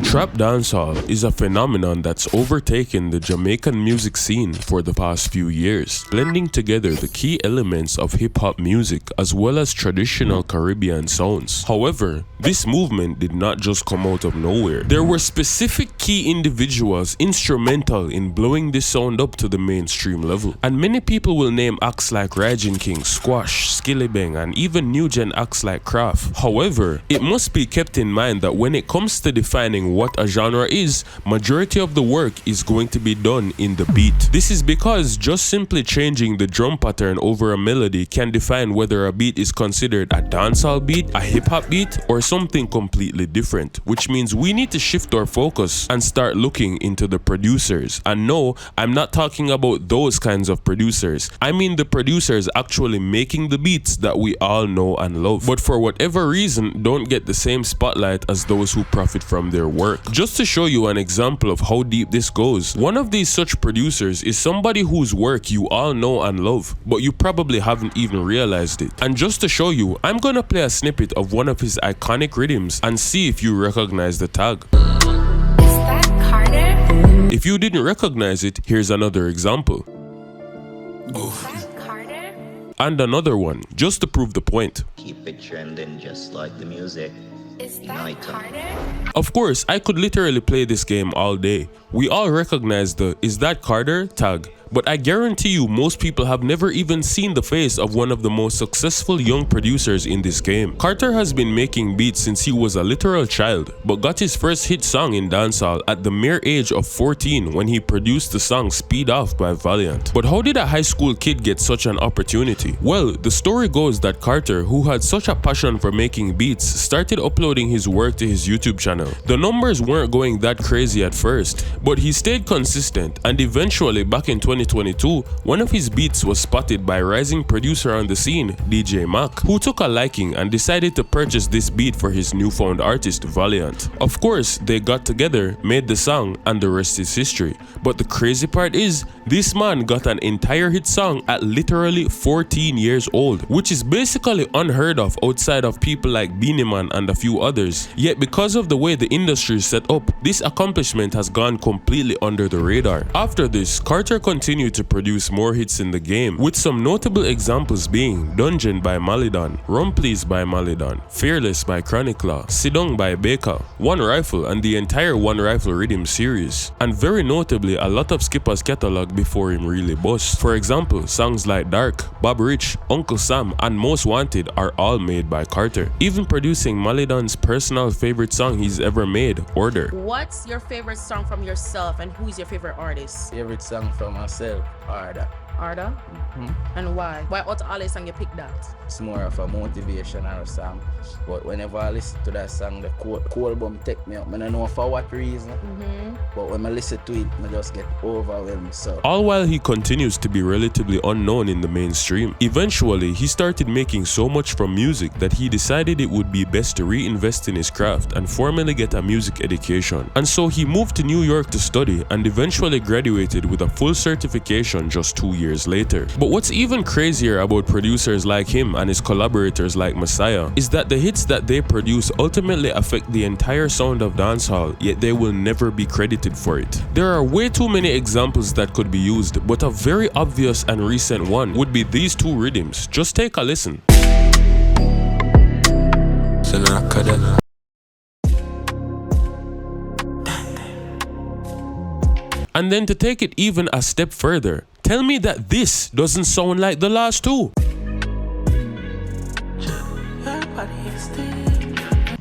Trap dancehall is a phenomenon that's overtaken the Jamaican music scene for the past few years, blending together the key elements of hip-hop music as well as traditional Caribbean sounds. However, this movement did not just come out of nowhere. There were specific key individuals instrumental in blowing this sound up to the mainstream level. And many people will name acts like Ragin King, Squash, Skillibeng, and even new gen acts like Kraft. However, it must be kept in mind that when it comes to defining what a genre is, majority of the work is going to be done in the beat. This is because just simply changing the drum pattern over a melody can define whether a beat is considered a dancehall beat, a hip-hop beat, or something completely different, which means we need to shift our focus and start looking into the producers. And no, I'm not talking about those kinds of producers. I mean the producers actually making the beats that we all know and love, but for whatever reason don't get the same spotlight as those who profit from their work. Just to show you an example of how deep this goes, one of these such producers is somebody whose work you all know and love, but you probably haven't even realized it. And just to show you, I'm gonna play a snippet of one of his iconic rhythms and see if you recognize the tag. Isthatcarterr? If you didn't recognize it, here's another example. Isthatcarterr? And another one, just to prove the point. Keep it trending just like the music. Isthatcarterr? Of course, I could literally play this game all day. We all recognize the Isthatcarterr tag, but I guarantee you most people have never even seen the face of one of the most successful young producers in this game. Carter has been making beats since he was a literal child, but got his first hit song in dancehall at the mere age of 14 when he produced the song Speed Off by Valiant. But how did a high school kid get such an opportunity? Well, the story goes that Carter, who had such a passion for making beats, started uploading his work to his YouTube channel. The numbers weren't going that crazy at first, but he stayed consistent, and eventually back in 2022, one of his beats was spotted by rising producer on the scene, DJ Mac, who took a liking and decided to purchase this beat for his newfound artist, Valiant. Of course, they got together, made the song, and the rest is history. But the crazy part is, this man got an entire hit song at literally 14 years old, which is basically unheard of outside of people like Beenie Man and a few others. Yet because of the way the industry is set up, this accomplishment has gone completely under the radar. After this, Carter continued to produce more hits in the game, with some notable examples being Dungeon by Malidon, Rum Please by Malidon, Fearless by Chronicler, Sidong by Baker, One Rifle and the entire One Rifle Rhythm series, and very notably a lot of Skipper's catalog before him really bust. For example, songs like Dark, Bob Rich, Uncle Sam and Most Wanted are all made by Carter, even producing Malidon's personal favorite song he's ever made, Order. What's your favorite song from yourself and who's your favorite artist? Favorite song from myself, Arda. Arda? And why? Why out of all the song you pick that? It's more of a motivational song. But whenever I listen to that song, the cold bomb take me up. I don't know for what reason. But when I listen to it, I just get overwhelmed. So all while he continues to be relatively unknown in the mainstream. Eventually, he started making so much from music that he decided it would be best to reinvest in his craft and formally get a music education. And so he moved to New York to study and eventually graduated with a full certification just 2 years later. But what's even crazier about producers like him and his collaborators like Messiah is that the hits that they produce ultimately affect the entire sound of dancehall, yet they will never be credited for it. There are way too many examples that could be used, but a very obvious and recent one would be these two rhythms. Just take a listen. And then to take it even a step further, tell me that this doesn't sound like the last two.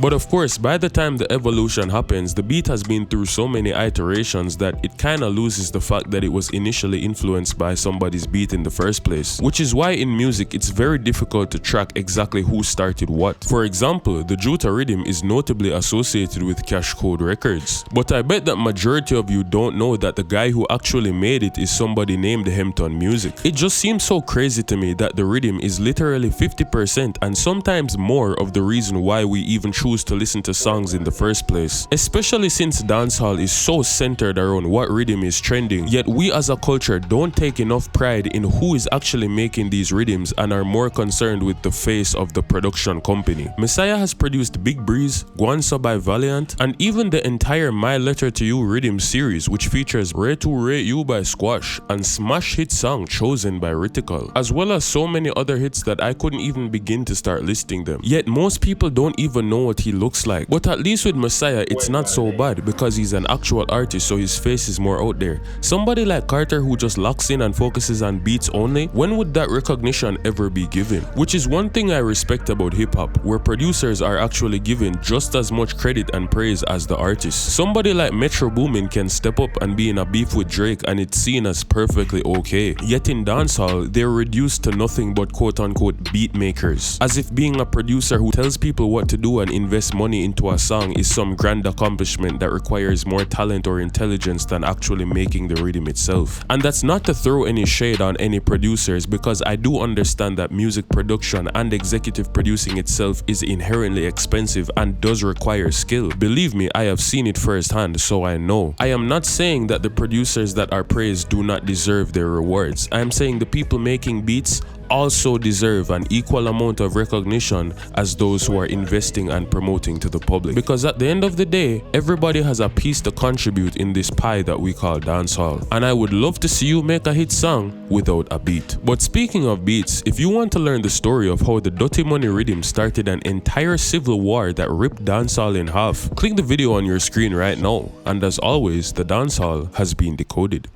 But of course, by the time the evolution happens, the beat has been through so many iterations that it kinda loses the fact that it was initially influenced by somebody's beat in the first place. Which is why in music, it's very difficult to track exactly who started what. For example, the Juta rhythm is notably associated with Cash Code Records. But I bet that majority of you don't know that the guy who actually made it is somebody named Hempton Music. It just seems so crazy to me that the rhythm is literally 50% and sometimes more of the reason why we even choose choose to listen to songs in the first place. Especially since dancehall is so centered around what rhythm is trending, yet we as a culture don't take enough pride in who is actually making these rhythms and are more concerned with the face of the production company. Messiah has produced Big Breeze, Guanso by Valiant, and even the entire My Letter to You rhythm series, which features Rate to Rate You by Squash and smash hit song Chosen by Ritical, as well as so many other hits that I couldn't even begin to start listing them. Yet most people don't even know what he looks like. But at least with Messiah, it's not so bad because he's an actual artist, so his face is more out there. Somebody like Carter who just locks in and focuses on beats only, when would that recognition ever be given? Which is one thing I respect about hip-hop, where producers are actually given just as much credit and praise as the artists. Somebody like Metro Boomin can step up and be in a beef with Drake and it's seen as perfectly okay. Yet in dancehall, they're reduced to nothing but quote-unquote beat makers, as if being a producer who tells people what to do and invest money into a song is some grand accomplishment that requires more talent or intelligence than actually making the rhythm itself. And that's not to throw any shade on any producers, because I do understand that music production and executive producing itself is inherently expensive and does require skill. Believe me, I have seen it firsthand, so I know. I am not saying that the producers that are praised do not deserve their rewards. I am saying the people making beats also deserve an equal amount of recognition as those who are investing and promoting to the public. Because at the end of the day, everybody has a piece to contribute in this pie that we call dancehall. And I would love to see you make a hit song without a beat. But speaking of beats, if you want to learn the story of how the Dirty Money rhythm started an entire civil war that ripped dancehall in half, click the video on your screen right now. And as always, the dancehall has been decoded.